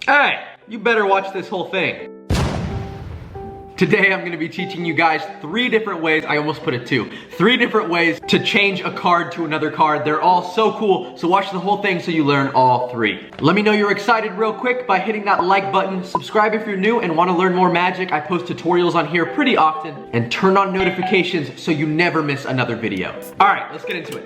Hey, you better watch this whole thing. Today I'm gonna be teaching you guys 3 different ways, I almost put it 2, 3 different ways to change a card to another card. They're all so cool, so watch the whole thing so you learn all 3. Let me know you're excited real quick by hitting that like button, subscribe if you're new and wanna learn more magic. I post tutorials on here pretty often, and turn on notifications so you never miss another video. All right, let's get into it.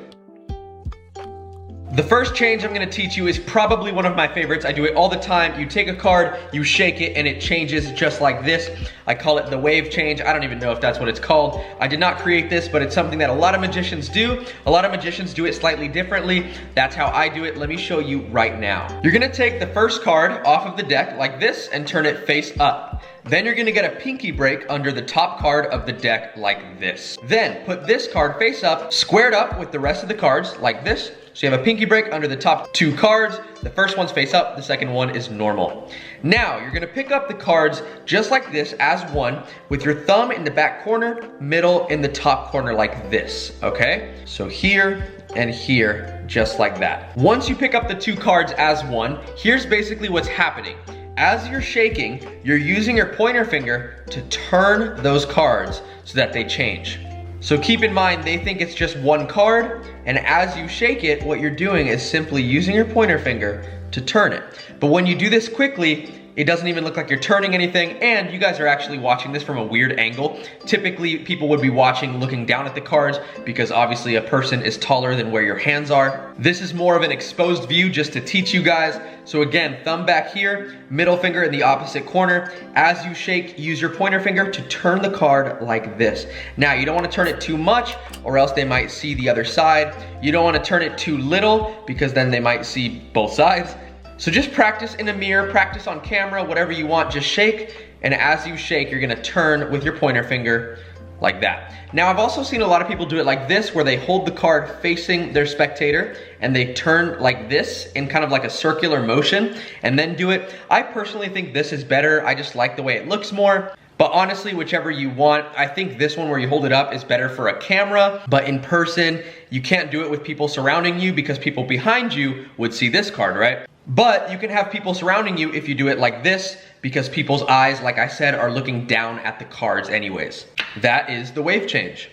The first change I'm gonna teach you is probably one of my favorites. I do it all the time. You take a card, you shake it, and it changes just like this. I call it the wave change. I don't even know if that's what it's called. I did not create this, but it's something that a lot of magicians do. A lot of magicians do it slightly differently. That's how I do it. Let me show you right now. You're gonna take the first card off of the deck like this and turn it face up. Then you're gonna get a pinky break under the top card of the deck like this. Then put this card face up, squared up with the rest of the cards like this. So you have a pinky break under the top 2 cards. The first one's face up, the second one is normal. Now, you're gonna pick up the cards just like this as one with your thumb in the back corner, middle in the top corner like this, okay? So here and here, just like that. Once you pick up the 2 cards as one, here's basically what's happening. As you're shaking, you're using your pointer finger to turn those cards so that they change. So keep in mind, they think it's just one card, and as you shake it, what you're doing is simply using your pointer finger to turn it. But when you do this quickly, it doesn't even look like you're turning anything, and you guys are actually watching this from a weird angle. Typically, people would be watching looking down at the cards because obviously a person is taller than where your hands are. This is more of an exposed view just to teach you guys. So again, thumb back here, middle finger in the opposite corner. As you shake, use your pointer finger to turn the card like this. Now, you don't want to turn it too much or else they might see the other side. You don't want to turn it too little because then they might see both sides. So just practice in a mirror, practice on camera, whatever you want, just shake. And as you shake, you're gonna turn with your pointer finger like that. Now, I've also seen a lot of people do it like this, where they hold the card facing their spectator and they turn like this in kind of like a circular motion and then do it. I personally think this is better. I just like the way it looks more. But honestly, whichever you want, I think this one where you hold it up is better for a camera, but in person, you can't do it with people surrounding you because people behind you would see this card, right? But you can have people surrounding you if you do it like this because people's eyes, like I said, are looking down at the cards anyways. That is the wave change.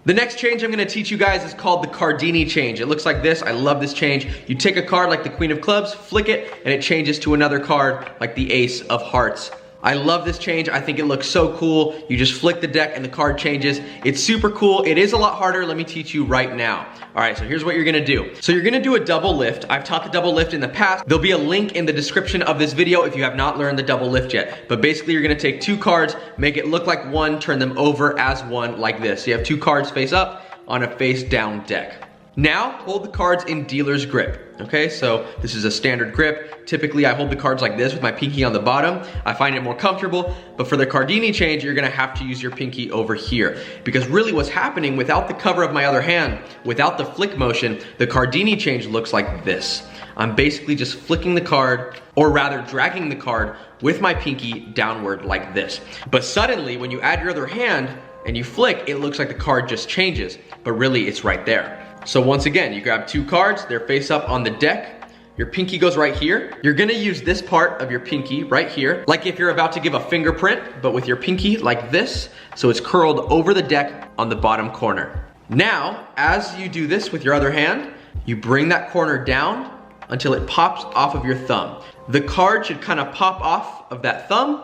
The next change I'm gonna teach you guys is called the Cardini change. It looks like this. I love this change. You take a card like the Queen of Clubs, flick it, and it changes to another card like the Ace of Hearts. I love this change. I think it looks so cool. You just flick the deck and the card changes. It's super cool. It is a lot harder. Let me teach you right now. All right, so here's what you're gonna do. So you're gonna do a double lift. I've taught the double lift in the past. There'll be a link in the description of this video if you have not learned the double lift yet. But basically you're gonna take 2 cards, make it look like one, turn them over as one like this. So you have 2 cards face up on a face down deck. Now, hold the cards in dealer's grip, okay? So this is a standard grip. Typically, I hold the cards like this with my pinky on the bottom. I find it more comfortable, but for the Cardini change, you're gonna have to use your pinky over here. Because really what's happening without the cover of my other hand, without the flick motion, the Cardini change looks like this. I'm basically just flicking the card, or rather dragging the card with my pinky downward like this. But suddenly, when you add your other hand and you flick, it looks like the card just changes, but really it's right there. So once again, you grab 2 cards, they're face up on the deck. Your pinky goes right here. You're gonna use this part of your pinky right here, like if you're about to give a fingerprint, but with your pinky like this, so it's curled over the deck on the bottom corner. Now, as you do this with your other hand, you bring that corner down until it pops off of your thumb. The card should kind of pop off of that thumb,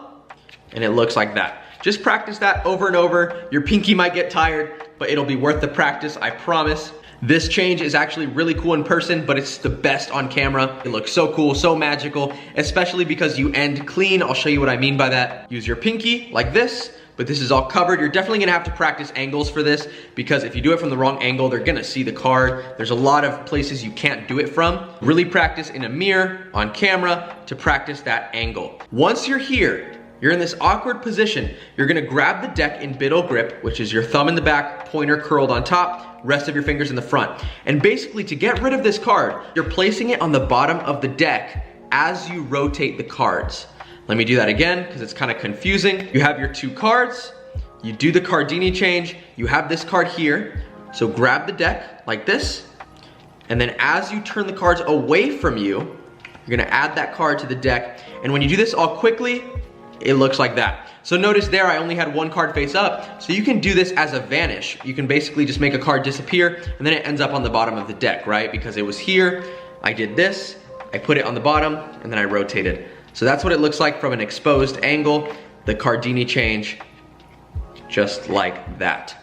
and it looks like that. Just practice that over and over. Your pinky might get tired, but it'll be worth the practice, I promise. This change is actually really cool in person, but it's the best on camera. It looks so cool, so magical, especially because you end clean. I'll show you what I mean by that. Use your pinky like this, but this is all covered. You're definitely gonna have to practice angles for this because if you do it from the wrong angle, they're gonna see the card. There's a lot of places you can't do it from. Really practice in a mirror, on camera, to practice that angle. Once you're here, you're in this awkward position. You're gonna grab the deck in biddle grip, which is your thumb in the back, pointer curled on top, rest of your fingers in the front. And basically to get rid of this card, you're placing it on the bottom of the deck as you rotate the cards. Let me do that again because it's kind of confusing. You have your 2 cards, you do the Cardini change, you have this card here. So grab the deck like this, and then as you turn the cards away from you, You're gonna add that card to the deck, and when you do this all quickly, it looks like that. So notice there I only had one card face up, so you can do this as a vanish. You can basically just make a card disappear, and then it ends up on the bottom of the deck, right? Because it was here, I did this, I put it on the bottom, and then I rotated. So that's what it looks like from an exposed angle, the Cardini change, just like that.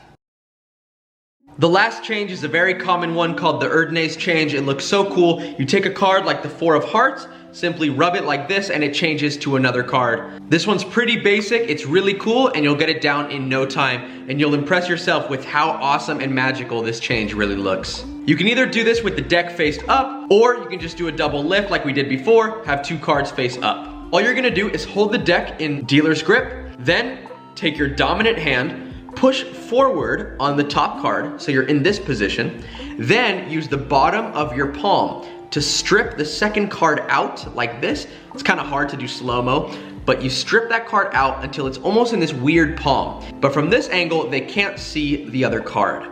The last change is a very common one called the Erdnase change. It looks so cool. You take a card like the 4 of hearts, simply rub it like this, and it changes to another card. This one's pretty basic, it's really cool, and you'll get it down in no time, and you'll impress yourself with how awesome and magical this change really looks. You can either do this with the deck faced up, or you can just do a double lift like we did before, have 2 cards face up. All you're gonna do is hold the deck in dealer's grip, then take your dominant hand, push forward on the top card, so you're in this position, then use the bottom of your palm to strip the second card out like this. It's kind of hard to do slow-mo, but you strip that card out until it's almost in this weird palm. But from this angle, they can't see the other card.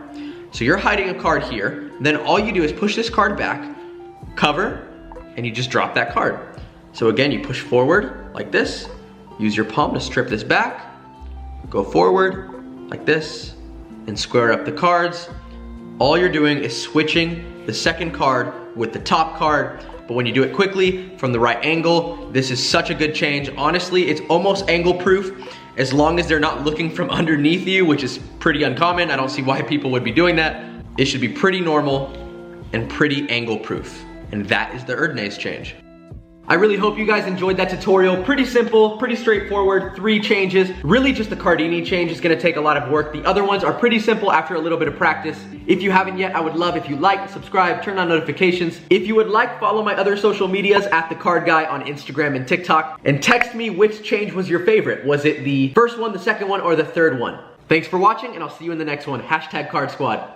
So you're hiding a card here, then all you do is push this card back, cover, and you just drop that card. So again, you push forward like this, use your palm to strip this back, go forward like this, and square up the cards. All you're doing is switching the second card with the top card, but when you do it quickly from the right angle, this is such a good change. Honestly, it's almost angle proof as long as they're not looking from underneath you, which is pretty uncommon. I don't see why people would be doing that. It should be pretty normal and pretty angle proof. And that is the Erdnase change. I really hope you guys enjoyed that tutorial. Pretty simple, pretty straightforward, 3 changes. Really just the Cardini change is gonna take a lot of work. The other ones are pretty simple after a little bit of practice. If you haven't yet, I would love if you like, subscribe, turn on notifications. If you would like, follow my other social medias at The Card Guy on Instagram and TikTok. And text me which change was your favorite. Was it the first one, the second one, or the third one? Thanks for watching, and I'll see you in the next one. #CardSquad.